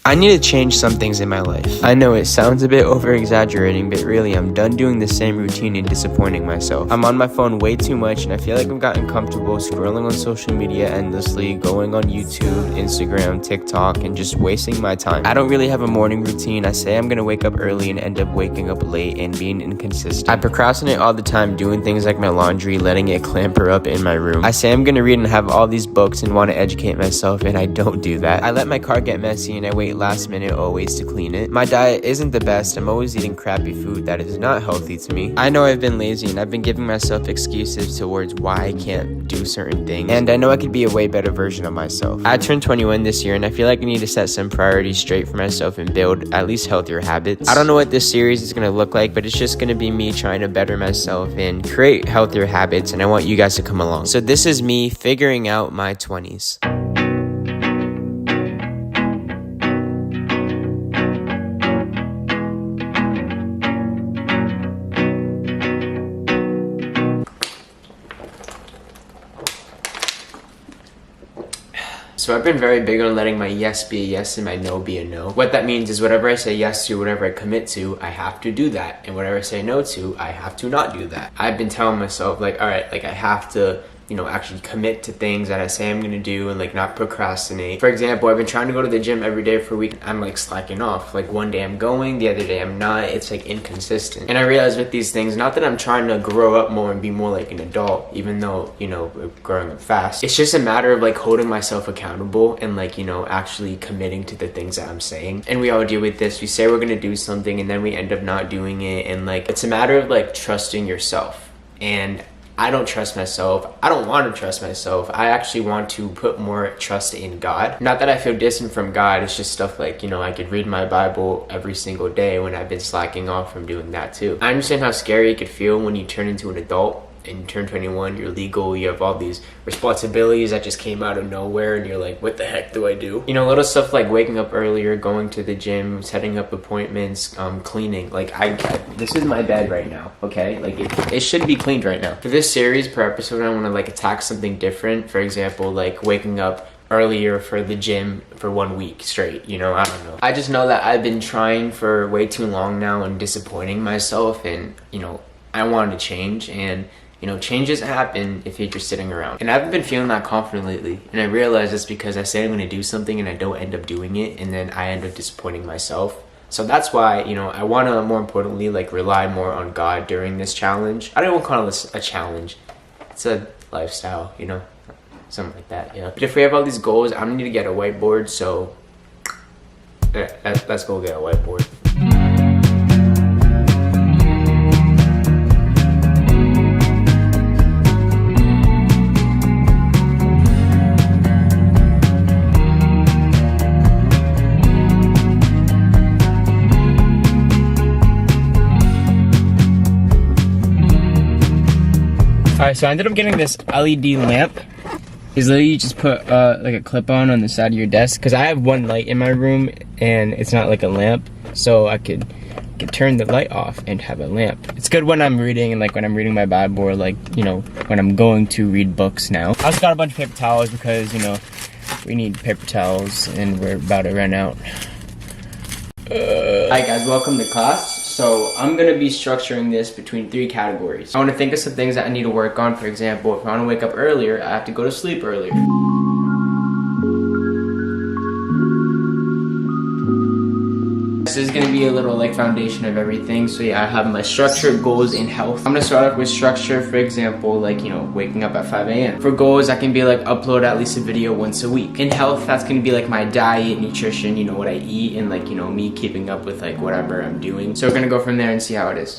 I need to change some things in my life. I know it sounds a bit over-exaggerating, but really I'm done doing the same routine and disappointing myself. I'm on my phone way too much and I feel like I've gotten comfortable scrolling on social media endlessly, going on YouTube, Instagram, TikTok, and just wasting my time. I don't really have a morning routine. I say I'm gonna wake up early and end up waking up late and being inconsistent. I procrastinate all the time doing things like my laundry, letting it clamper up in my room. I say I'm gonna read and have all these books and want to educate myself, and I don't do that. I let my car get messy and I wait last minute always to clean it. My diet isn't the best. I'm always eating crappy food that is not healthy to me. I know I've been lazy and I've been giving myself excuses towards why I can't do certain things, and I know I could be a way better version of myself. I turned 21 this year and I feel like I need to set some priorities straight for myself and build at least healthier habits. I don't know what this series is going to look like, but it's just going to be me trying to better myself and create healthier habits, and I want you guys to come along. So this is me figuring out my 20s. So I've been very big on letting my yes be a yes and my no be a no. What that means is whatever I say yes to, whatever I commit to, I have to do that. And whatever I say no to, I have to not do that. I've been telling myself like, all right, like I have to, actually commit to things that I say I'm gonna do and like not procrastinate. For example, I've been trying to go to the gym every day for a week. I'm like slacking off. Like one day I'm going, the other day I'm not. It's like inconsistent. And I realize with these things, not that I'm trying to grow up more and be more like an adult, even though, we're growing up fast. It's just a matter of like holding myself accountable and like, actually committing to the things that I'm saying. And we all deal with this. We say we're gonna do something and then we end up not doing it. And like, it's a matter of like trusting yourself. And I don't trust myself. I don't want to trust myself. I actually want to put more trust in God. Not that I feel distant from God. It's just stuff like, I could read my Bible every single day when I've been slacking off from doing that too. I understand how scary it could feel when you turn into an adult and you turn 21, you're legal, you have all these responsibilities that just came out of nowhere and you're like, what the heck do I do? Little stuff like waking up earlier, going to the gym, setting up appointments, cleaning. Like this is my bed right now, okay? Like it should be cleaned right now. For this series per episode, I want to like attack something different. For example, like waking up earlier for the gym for 1 week straight, I don't know. I just know that I've been trying for way too long now and disappointing myself, and I wanted to change, and changes happen if you're just sitting around. And I haven't been feeling that confident lately. And I realize it's because I say I'm gonna do something and I don't end up doing it, and then I end up disappointing myself. So that's why, I wanna, more importantly, like rely more on God during this challenge. I don't even call this a challenge. It's a lifestyle, something like that, yeah. But if we have all these goals, I'm gonna need to get a whiteboard, so let's go get a whiteboard. Alright, so I ended up getting this LED lamp. Is literally you just put like a clip on the side of your desk, because I have one light in my room and it's not like a lamp, so I could turn the light off and have a lamp. It's good when I'm reading, and like when I'm reading my Bible, or like when I'm going to read books now. I also got a bunch of paper towels because we need paper towels and we're about to run out. Hi guys, welcome to class. So I'm gonna be structuring this between 3 categories. I wanna think of some things that I need to work on. For example, if I wanna wake up earlier, I have to go to sleep earlier. This is gonna be a little like foundation of everything. So yeah, I have my structure, goals, and health. I'm gonna start off with structure. For example, like waking up at 5 a.m. For goals, I can be like upload at least a video once a week. In health, that's gonna be like my diet, nutrition, what I eat, and like me keeping up with like whatever I'm doing. So we're gonna go from there and see how it is.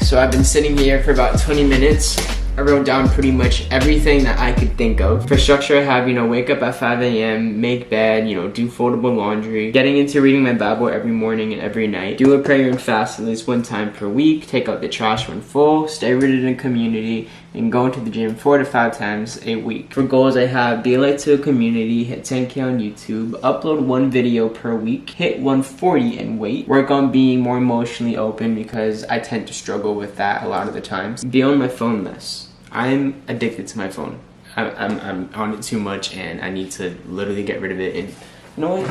So I've been sitting here for about 20 minutes. I wrote down pretty much everything that I could think of. For structure, I have, wake up at 5 a.m., make bed, do foldable laundry, getting into reading my Bible every morning and every night, do a prayer and fast at least 1 time per week, take out the trash when full, stay rooted in community, and go to the gym 4 to 5 times a week. For goals, I have be a light to a community, hit 10K on YouTube, upload 1 video per week, hit 140 and weight, work on being more emotionally open because I tend to struggle with that a lot of the times, be on my phone less. I'm addicted to my phone. I'm on it too much, and I need to literally get rid of it. And you know what?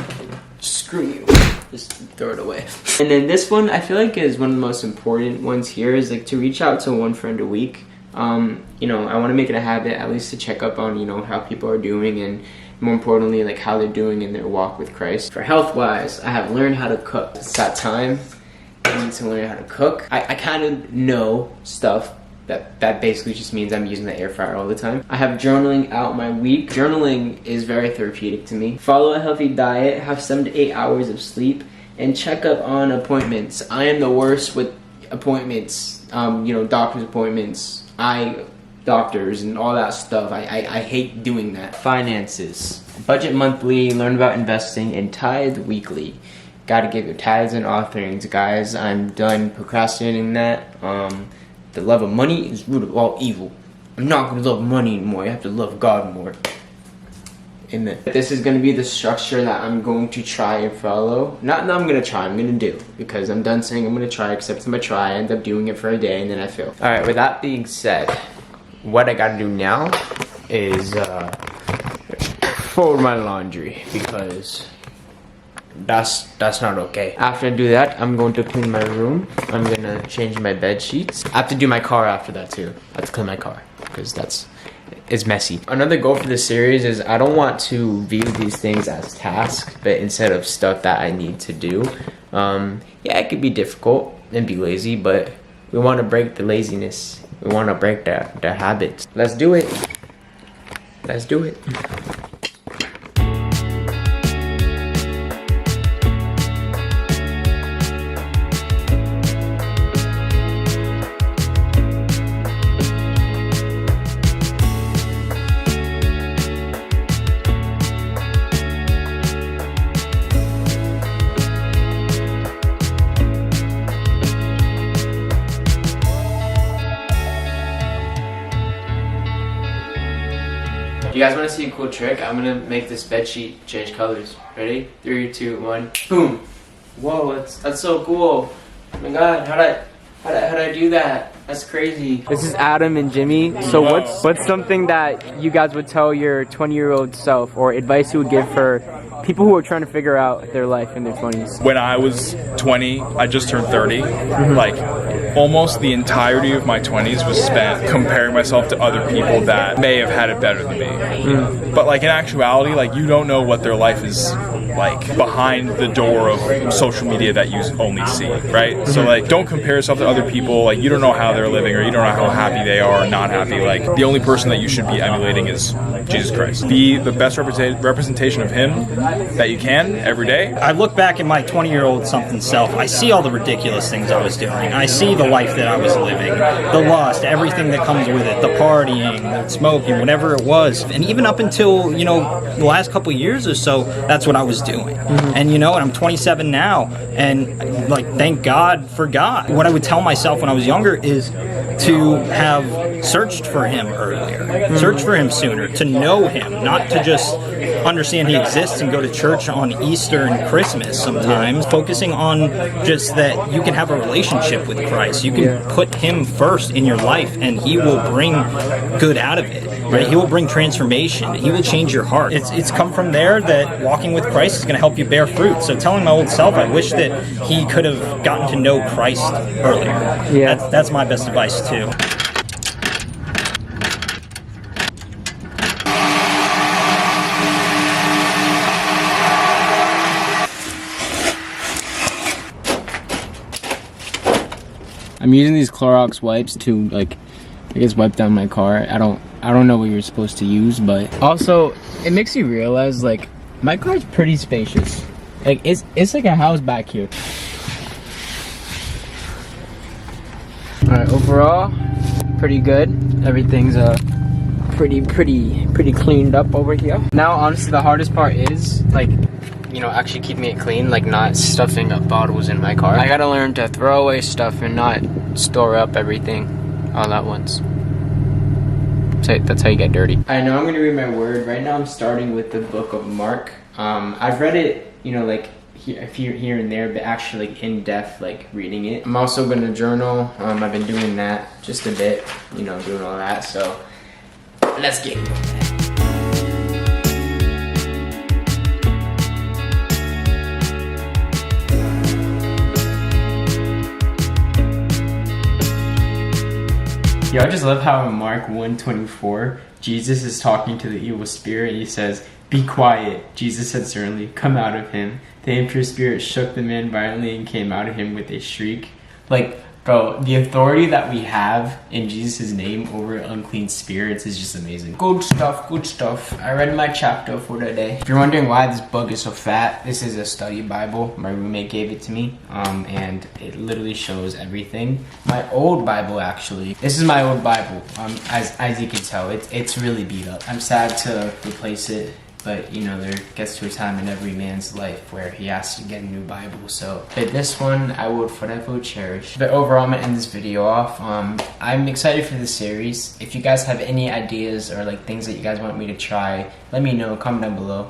Screw you. Just throw it away. And then this one, I feel like is one of the most important ones here, is like to reach out to one friend a week. You know, I want to make it a habit at least to check up on, you know, how people are doing, and more importantly, like how they're doing in their walk with Christ. For health-wise, I have learned how to cook. It's that time. I need to learn how to cook. I kind of know stuff. That basically just means I'm using the air fryer all the time. I have journaling out my week. Journaling is very therapeutic to me. Follow a healthy diet, have 7 to 8 hours of sleep, and check up on appointments. I am the worst with appointments, you know, doctor's appointments, eye doctors, and all that stuff. I hate doing that. Finances. Budget monthly, learn about investing, and tithe weekly. Gotta give your tithes and offerings, guys. I'm done procrastinating that. The love of money is root of all evil. I'm not gonna love money anymore. I have to love God more. Amen. This is gonna be the structure that I'm going to try and follow. Not that I'm gonna try, I'm gonna do. Because I'm done saying I'm gonna try, except if I try, I end up doing it for a day and then I fail. Alright, with that being said, what I gotta do now is fold my laundry, because that's not okay. After I do that, I'm going to clean my room. I'm gonna change my bed sheets. I have to do my car after that too. I have to clean my car because it's messy. Another goal for this series is I don't want to view these things as tasks, but instead of stuff that I need to do. Yeah, it could be difficult and be lazy, but we want to break the laziness. We want to break the habits. Let's do it. Let's do it. You guys want to see a cool trick? I'm gonna make this bed sheet change colors. Ready? 3, 2, 1. Boom! Whoa, that's so cool. Oh my god, how'd I do that? That's crazy. This is Adam and Jimmy. So what's something that you guys would tell your 20-year-old self, or advice you would give for people who are trying to figure out their life in their 20s? When I was 20, I just turned 30. Like, almost the entirety of my 20s was spent comparing myself to other people that may have had it better than me. But like in actuality, like you don't know what their life is like behind the door of social media that you only see, right? So like don't compare yourself to other people. Like you don't know how they're living, or you don't know how happy they are or not happy. Like the only person that you should be emulating is Jesus Christ. Be the best representation of him that you can every day. I look back at my 20-year-old something self. I see all the ridiculous things I was doing. I see the life that I was living, the lust, everything that comes with it, the partying, the smoking, whatever it was. And even up until, you know, the last couple of years or so, that's what I was doing. And you know, and I'm 27 now, and like, thank God for God. What I would tell myself when I was younger is to have searched for him earlier, search for him sooner, to know him, not to just understand he exists and go to church on Easter and Christmas sometimes, focusing on just that you can have a relationship with Christ. You can put him first in your life and he will bring good out of it, right? He will bring transformation. He will change your heart. It's come from there that walking with Christ is going to help you bear fruit. So telling my old self, I wish that he could have gotten to know Christ earlier. Yeah. That's my best advice too. I'm using these Clorox wipes to, like, I guess wipe down my car. I don't know what you're supposed to use, but also it makes you realize, like, my car's pretty spacious. Like it's like a house back here. Alright, overall, pretty good. Everything's pretty cleaned up over here. Now honestly the hardest part is, like, you know, actually keeping it clean, like not stuffing up bottles in my car. I gotta learn to throw away stuff and not store up everything all at once. That's how you get dirty. I know I'm gonna read my word. Right now I'm starting with the book of Mark. I've read it, you know, like here and there, but actually like in depth, like reading it. I'm also gonna journal. I've been doing that just a bit, you know, doing all that. So So let's get into that. Yo, I just love how in Mark 1:24, Jesus is talking to the evil spirit. He says, "Be quiet." Jesus said sternly, "Come out of him." The impure spirit shook the man violently and came out of him with a shriek. Like, bro, the authority that we have in Jesus' name over unclean spirits is just amazing. Good stuff, good stuff. I read my chapter for today. If you're wondering why this book is so fat, this is a study Bible. My roommate gave it to me, and it literally shows everything. My old Bible, actually. This is my old Bible. As you can tell, it's really beat up. I'm sad to replace it. But, you know, there gets to a time in every man's life where he has to get a new Bible. But this one, I would forever cherish. But overall, I'm going to end this video off. I'm excited for this series. If you guys have any ideas or, like, things that you guys want me to try, let me know. Comment down below.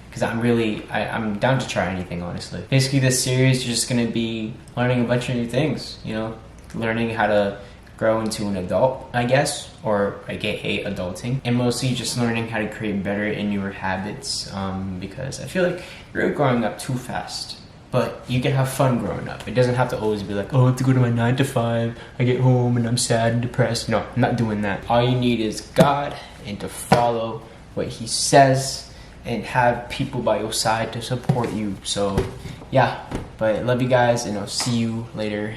Because I'm down to try anything, honestly. Basically, this series is just going to be learning a bunch of new things, you know? Learning how to grow into an adult, I guess, or I hate adulting, and mostly just learning how to create better and newer habits, because I feel like you're growing up too fast, but you can have fun growing up. It doesn't have to always be like, oh, I have to go to my 9 to 5, I get home and I'm sad and depressed. No, I'm not doing that. All you need is God and to follow what he says and have people by your side to support you. So yeah, but love you guys and I'll see you later.